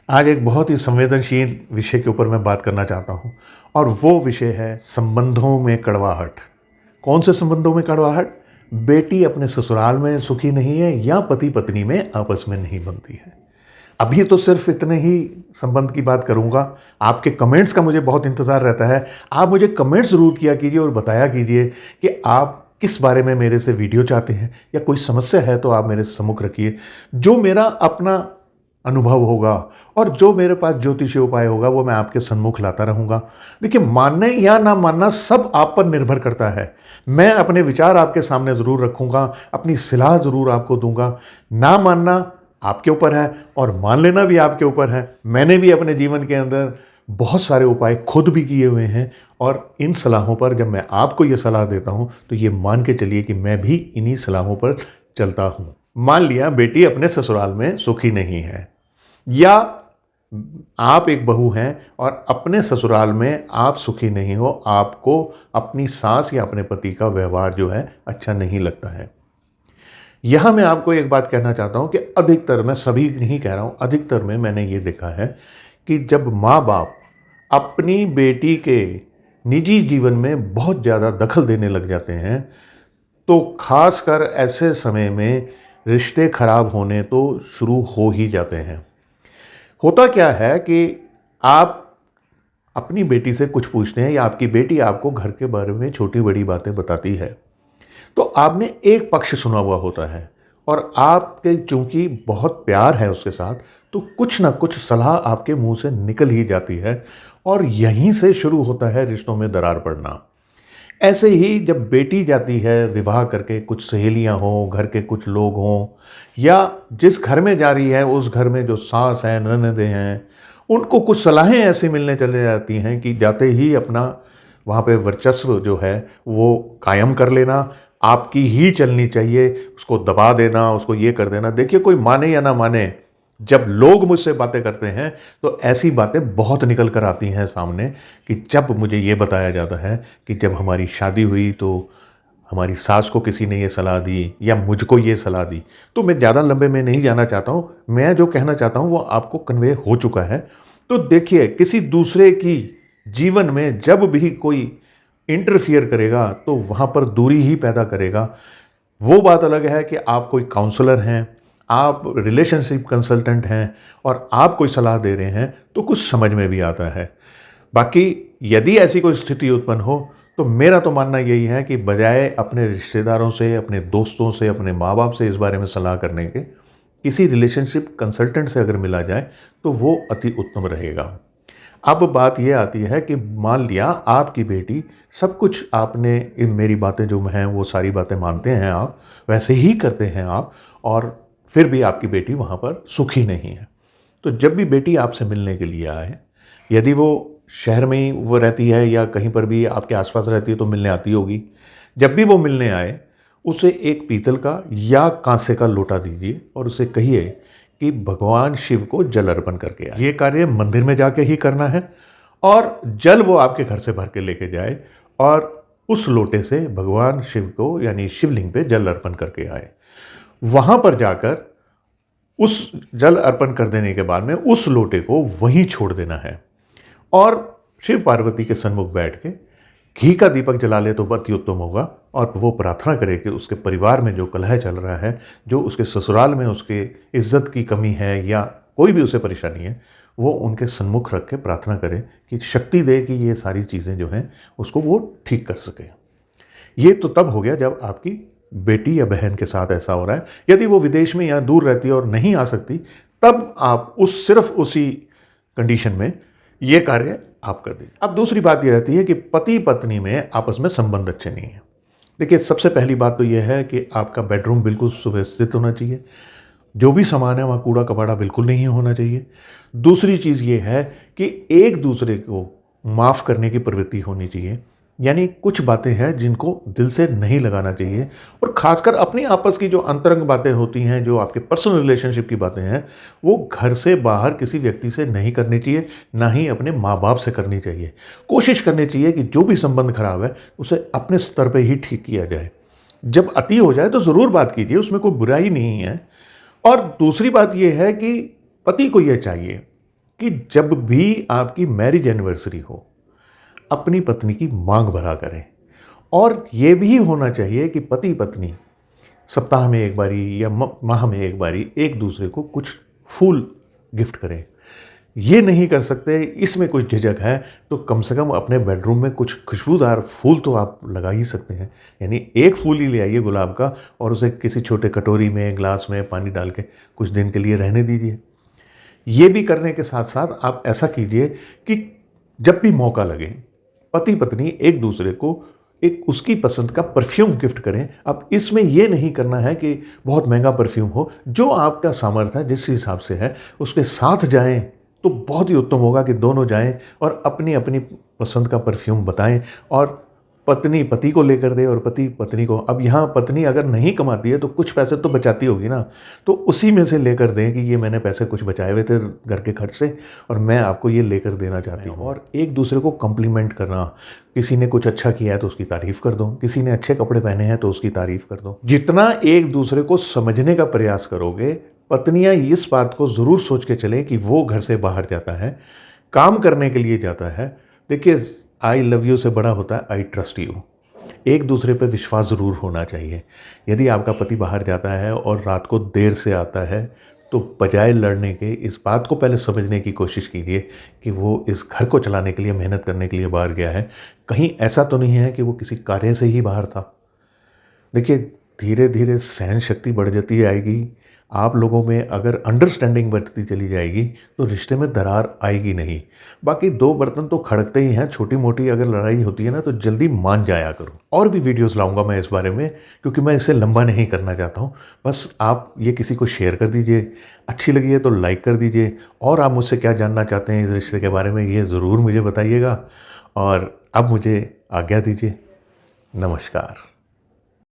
आज एक बहुत ही संवेदनशील विषय के ऊपर मैं बात करना चाहता हूँ और वो विषय है संबंधों में कड़वाहट। कौन से संबंधों में कड़वाहट? बेटी अपने ससुराल में सुखी नहीं है या पति पत्नी में आपस में नहीं बनती है। अभी तो सिर्फ इतने ही संबंध की बात करूंगा। आपके कमेंट्स का मुझे बहुत इंतज़ार रहता है। आप मुझे कमेंट्स ज़रूर किया कीजिए और बताया कीजिए कि आप किस बारे में मेरे से वीडियो चाहते हैं या कोई समस्या है तो आप मेरे सम्मुख रखिए। जो मेरा अपना अनुभव होगा और जो मेरे पास ज्योतिषीय उपाय होगा वो मैं आपके सम्मुख लाता रहूँगा। देखिए, मानने या ना मानना सब आप पर निर्भर करता है। मैं अपने विचार आपके सामने ज़रूर रखूँगा, अपनी सलाह ज़रूर आपको दूँगा। ना मानना आपके ऊपर है और मान लेना भी आपके ऊपर है। मैंने भी अपने जीवन के अंदर बहुत सारे उपाय खुद भी किए हुए हैं और इन सलाहों पर जब मैं आपको ये सलाह देता हूँ तो ये मान के चलिए कि मैं भी इन्हीं सलाहों पर चलता हूँ। मान लिया बेटी अपने ससुराल में सुखी नहीं है या आप एक बहू हैं और अपने ससुराल में आप सुखी नहीं हो, आपको अपनी सास या अपने पति का व्यवहार जो है अच्छा नहीं लगता है। यहाँ मैं आपको एक बात कहना चाहता हूँ कि अधिकतर, मैं सभी नहीं कह रहा हूँ, अधिकतर में मैंने ये देखा है कि जब माँ बाप अपनी बेटी के निजी जीवन में बहुत ज़्यादा दखल देने लग जाते हैं तो खासकर ऐसे समय में रिश्ते खराब होने तो शुरू हो ही जाते हैं। होता क्या है कि आप अपनी बेटी से कुछ पूछते हैं या आपकी बेटी आपको घर के बारे में छोटी बड़ी बातें बताती है तो आपने एक पक्ष सुना हुआ होता है और आपके चूंकि बहुत प्यार है उसके साथ तो कुछ ना कुछ सलाह आपके मुंह से निकल ही जाती है और यहीं से शुरू होता है रिश्तों में दरार पड़ना। ऐसे ही जब बेटी जाती है विवाह करके, कुछ सहेलियां हों, घर के कुछ लोग हों या जिस घर में जा रही है उस घर में जो सास हैं, ननदें हैं, उनको कुछ सलाहें ऐसी मिलने चले जाती हैं कि जाते ही अपना वहाँ पे वर्चस्व जो है वो कायम कर लेना, आपकी ही चलनी चाहिए, उसको दबा देना, उसको ये कर देना। देखिए, कोई माने या ना माने, जब लोग मुझसे बातें करते हैं तो ऐसी बातें बहुत निकल कर आती हैं सामने कि जब मुझे ये बताया जाता है कि जब हमारी शादी हुई तो हमारी सास को किसी ने ये सलाह दी या मुझको ये सलाह दी। तो मैं ज़्यादा लंबे में नहीं जाना चाहता हूँ, मैं जो कहना चाहता हूँ वो आपको कन्वे हो चुका है। तो देखिए, किसी दूसरे की जीवन में जब भी कोई इंटरफियर करेगा तो वहाँ पर दूरी ही पैदा करेगा। वो बात अलग है कि आप कोई काउंसलर हैं, आप रिलेशनशिप कंसल्टेंट हैं और आप कोई सलाह दे रहे हैं तो कुछ समझ में भी आता है। बाकी यदि ऐसी कोई स्थिति उत्पन्न हो तो मेरा तो मानना यही है कि बजाय अपने रिश्तेदारों से, अपने दोस्तों से, अपने माँ बाप से इस बारे में सलाह करने के, किसी रिलेशनशिप कंसल्टेंट से अगर मिला जाए तो वो अति उत्तम रहेगा। अब बात यह आती है कि मान लिया आपकी बेटी, सब कुछ आपने मेरी बातें जो हैं वो सारी बातें मानते हैं आप, वैसे ही करते हैं आप, और फिर भी आपकी बेटी वहाँ पर सुखी नहीं है। तो जब भी बेटी आपसे मिलने के लिए आए, यदि वो शहर में ही वो रहती है या कहीं पर भी आपके आसपास रहती है तो मिलने आती होगी, जब भी वो मिलने आए उसे एक पीतल का या कांसे का लोटा दीजिए और उसे कहिए कि भगवान शिव को जल अर्पण करके आए। ये कार्य मंदिर में जाके ही करना है और जल वो आपके घर से भर के लेके जाए और उस लोटे से भगवान शिव को यानी शिवलिंग पे जल अर्पण करके आए। वहाँ पर जाकर उस जल अर्पण कर देने के बाद में उस लोटे को वहीं छोड़ देना है और शिव पार्वती के सन्मुख बैठ के घी का दीपक जला ले तो अति उत्तम होगा और वो प्रार्थना करे कि उसके परिवार में जो कलह चल रहा है, जो उसके ससुराल में उसके इज्जत की कमी है या कोई भी उसे परेशानी है, वो उनके सन्मुख रख के प्रार्थना करे कि शक्ति दे कि ये सारी चीज़ें जो हैं उसको वो ठीक कर सके। ये तो तब हो गया जब आपकी बेटी या बहन के साथ ऐसा हो रहा है। यदि वो विदेश में या दूर रहती है और नहीं आ सकती, तब आप सिर्फ उसी कंडीशन में ये कार्य आप कर दीजिए। अब दूसरी बात ये रहती है कि पति पत्नी में आपस में संबंध अच्छे नहीं है। देखिए, सबसे पहली बात तो यह है कि आपका बेडरूम बिल्कुल सुव्यवस्थित होना चाहिए। जो भी सामान है वहाँ कूड़ा कबाड़ा बिल्कुल नहीं होना चाहिए। दूसरी चीज़ ये है कि एक दूसरे को माफ़ करने की प्रवृत्ति होनी चाहिए। यानी कुछ बातें हैं जिनको दिल से नहीं लगाना चाहिए और ख़ासकर अपनी आपस की जो अंतरंग बातें होती हैं, जो आपके पर्सनल रिलेशनशिप की बातें हैं, वो घर से बाहर किसी व्यक्ति से नहीं करनी चाहिए, ना ही अपने माँ बाप से करनी चाहिए। कोशिश करनी चाहिए कि जो भी संबंध खराब है उसे अपने स्तर पे ही ठीक किया जाए। जब अति हो जाए तो ज़रूर बात कीजिए, उसमें कोई बुराई नहीं है। और दूसरी बात यह है कि पति को यह चाहिए कि जब भी आपकी मैरिज एनिवर्सरी हो, अपनी पत्नी की मांग भरा करें। और ये भी होना चाहिए कि पति पत्नी सप्ताह में एक बारी या माह में एक बारी एक दूसरे को कुछ फूल गिफ्ट करें। ये नहीं कर सकते, इसमें कुछ झिझक है, तो कम से कम अपने बेडरूम में कुछ खुशबूदार फूल तो आप लगा ही सकते हैं। यानी एक फूल ही ले आइए गुलाब का और उसे किसी छोटे कटोरी में, ग्लास में पानी डाल के कुछ दिन के लिए रहने दीजिए। ये भी करने के साथ साथ आप ऐसा कीजिए कि जब भी मौका लगे पति पत्नी एक दूसरे को एक उसकी पसंद का परफ्यूम गिफ्ट करें। अब इसमें यह नहीं करना है कि बहुत महंगा परफ्यूम हो, जो आपका सामर्थ्य है जिस हिसाब से है उसके साथ जाएं तो बहुत ही उत्तम होगा कि दोनों जाएं और अपनी अपनी पसंद का परफ्यूम बताएं और पत्नी पति को लेकर दे और पति पत्नी को। अब यहाँ पत्नी अगर नहीं कमाती है तो कुछ पैसे तो बचाती होगी ना, तो उसी में से लेकर दें कि ये मैंने पैसे कुछ बचाए हुए थे घर के खर्च से और मैं आपको ये लेकर देना चाहती हूँ। और एक दूसरे को कॉम्प्लीमेंट करना, किसी ने कुछ अच्छा किया है तो उसकी तारीफ़ कर दो, किसी ने अच्छे कपड़े पहने हैं तो उसकी तारीफ़ कर दो। जितना एक दूसरे को समझने का प्रयास करोगे, पत्नियां इस बात को ज़रूर सोच के चलें कि वो घर से बाहर जाता है, काम करने के लिए जाता है। देखिए, आई लव यू से बड़ा होता है आई ट्रस्ट यू। एक दूसरे पर विश्वास ज़रूर होना चाहिए। यदि आपका पति बाहर जाता है और रात को देर से आता है तो बजाय लड़ने के इस बात को पहले समझने की कोशिश कीजिए कि वो इस घर को चलाने के लिए, मेहनत करने के लिए बाहर गया है। कहीं ऐसा तो नहीं है कि वो किसी कार्य से ही बाहर था। देखिए, धीरे धीरे सहन शक्ति बढ़ जाती आएगी। आप लोगों में अगर अंडरस्टैंडिंग बढ़ती चली जाएगी तो रिश्ते में दरार आएगी नहीं। बाकी दो बर्तन तो खड़कते ही हैं, छोटी मोटी अगर लड़ाई होती है ना तो जल्दी मान जाया करो। और भी वीडियोस लाऊंगा मैं इस बारे में, क्योंकि मैं इसे लंबा नहीं करना चाहता हूँ। बस आप ये किसी को शेयर कर दीजिए, अच्छी लगी है तो लाइक कर दीजिए। और आप मुझसे क्या जानना चाहते हैं इस रिश्ते के बारे में ये ज़रूर मुझे बताइएगा। और अब मुझे आज्ञा दीजिए। नमस्कार।